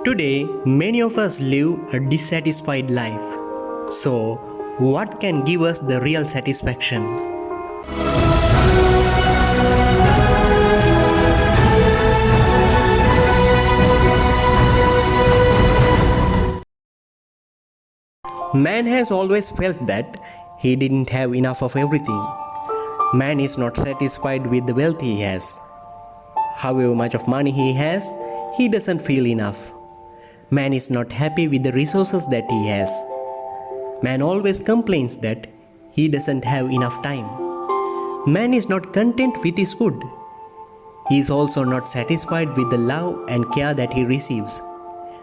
Today, many of us live a dissatisfied life. So, what can give us the real satisfaction? Man has always felt that he didn't have enough of everything. Man is not satisfied with the wealth he has. However much of money he has, he doesn't feel enough. Man is not happy with the resources that he has. Man always complains that he doesn't have enough time. Man is not content with his food. He is also not satisfied with the love and care that he receives.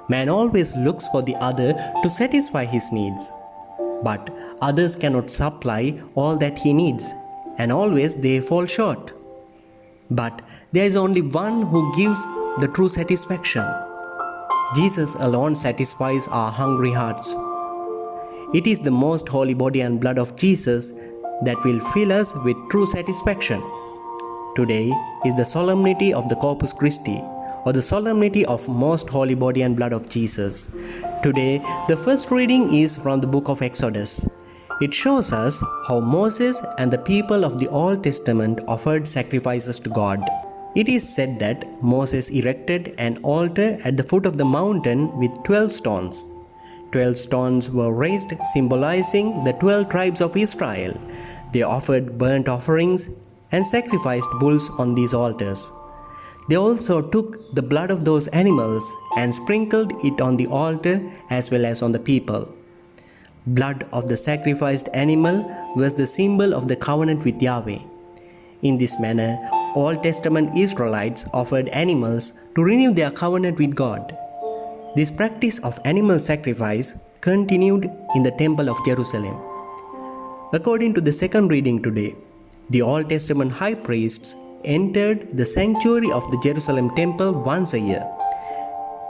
Man always looks for the other to satisfy his needs. But others cannot supply all that he needs, and always they fall short. But there is only one who gives the true satisfaction. Jesus alone satisfies our hungry hearts. It is the most holy body and blood of Jesus that will fill us with true satisfaction. Today is the solemnity of the Corpus Christi, or the solemnity of most holy body and blood of Jesus. Today, the first reading is from the book of Exodus. It shows us how Moses and the people of the Old Testament offered sacrifices to God. It is said that Moses erected an altar at the foot of the mountain with 12 stones. 12 stones were raised, symbolizing the 12 tribes of Israel. They offered burnt offerings and sacrificed bulls on these altars. They also took the blood of those animals and sprinkled it on the altar as well as on the people. Blood of the sacrificed animal was the symbol of the covenant with Yahweh. In this manner, Old Testament Israelites offered animals to renew their covenant with God. This practice of animal sacrifice continued in the Temple of Jerusalem. According to the second reading today, the Old Testament high priests entered the sanctuary of the Jerusalem temple once a year.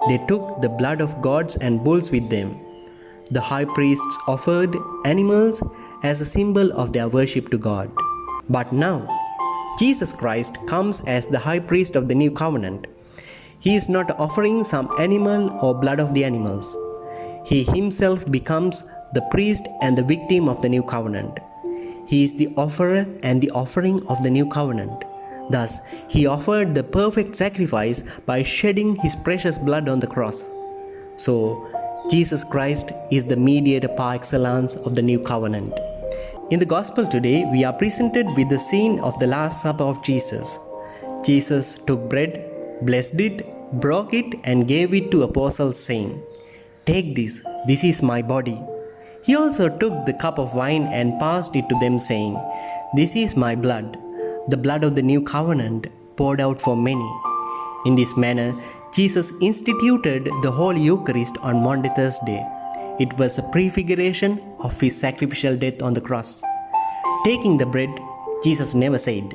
They took the blood of goats and bulls with them. The high priests offered animals as a symbol of their worship to God. But now, Jesus Christ comes as the high priest of the new covenant. He is not offering some animal or blood of the animals. He himself becomes the priest and the victim of the new covenant. He is the offerer and the offering of the new covenant. Thus, he offered the perfect sacrifice by shedding his precious blood on the cross. So, Jesus Christ is the mediator par excellence of the new covenant. In the gospel today, we are presented with the scene of the Last Supper of Jesus. Jesus took bread, blessed it, broke it, and gave it to apostles, saying, "Take this, this is my body." He also took the cup of wine and passed it to them, saying, "This is my blood, the blood of the new covenant, poured out for many." In this manner, Jesus instituted the Holy Eucharist on Maundy Thursday. It was a prefiguration of his sacrificial death on the cross. Taking the bread, Jesus never said,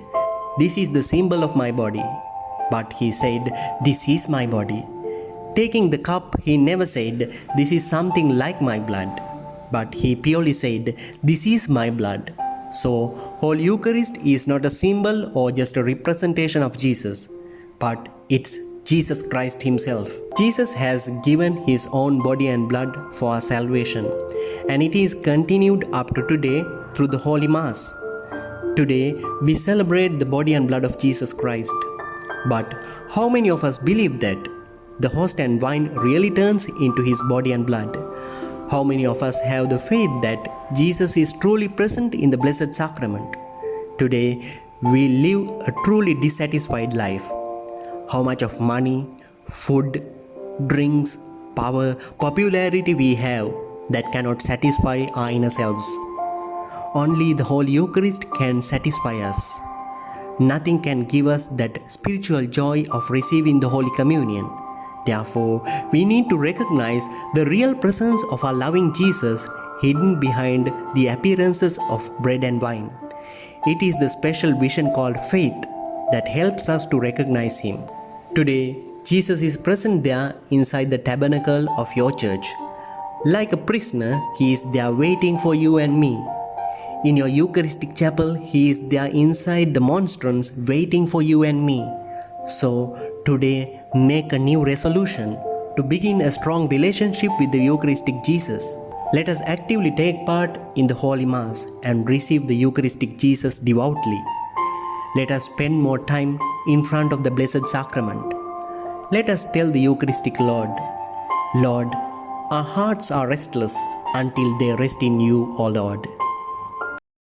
"This is the symbol of my body," but he said, "This is my body." Taking the cup, he never said, "This is something like my blood," but he purely said, "This is my blood." So, Holy Eucharist is not a symbol or just a representation of Jesus, but it's Jesus Christ himself. Jesus has given his own body and blood for our salvation, and it is continued up to today through the Holy Mass. Today, we celebrate the body and blood of Jesus Christ. But how many of us believe that the host and wine really turns into his body and blood? How many of us have the faith that Jesus is truly present in the Blessed Sacrament? Today, we live a truly dissatisfied life. How much of money, food, drinks, power, popularity we have that cannot satisfy our inner selves. Only the Holy Eucharist can satisfy us. Nothing can give us that spiritual joy of receiving the Holy Communion. Therefore, we need to recognize the real presence of our loving Jesus hidden behind the appearances of bread and wine. It is the special vision called faith that helps us to recognize him. Today, Jesus is present there inside the tabernacle of your church. Like a prisoner, he is there waiting for you and me. In your Eucharistic chapel, he is there inside the monstrance waiting for you and me. So, today, make a new resolution. to begin a strong relationship with the Eucharistic Jesus. Let us actively take part in the Holy Mass and receive the Eucharistic Jesus devoutly. Let us spend more time in front of the Blessed Sacrament. Let us tell the Eucharistic Lord, Lord, our hearts are restless until they rest in you, O Lord.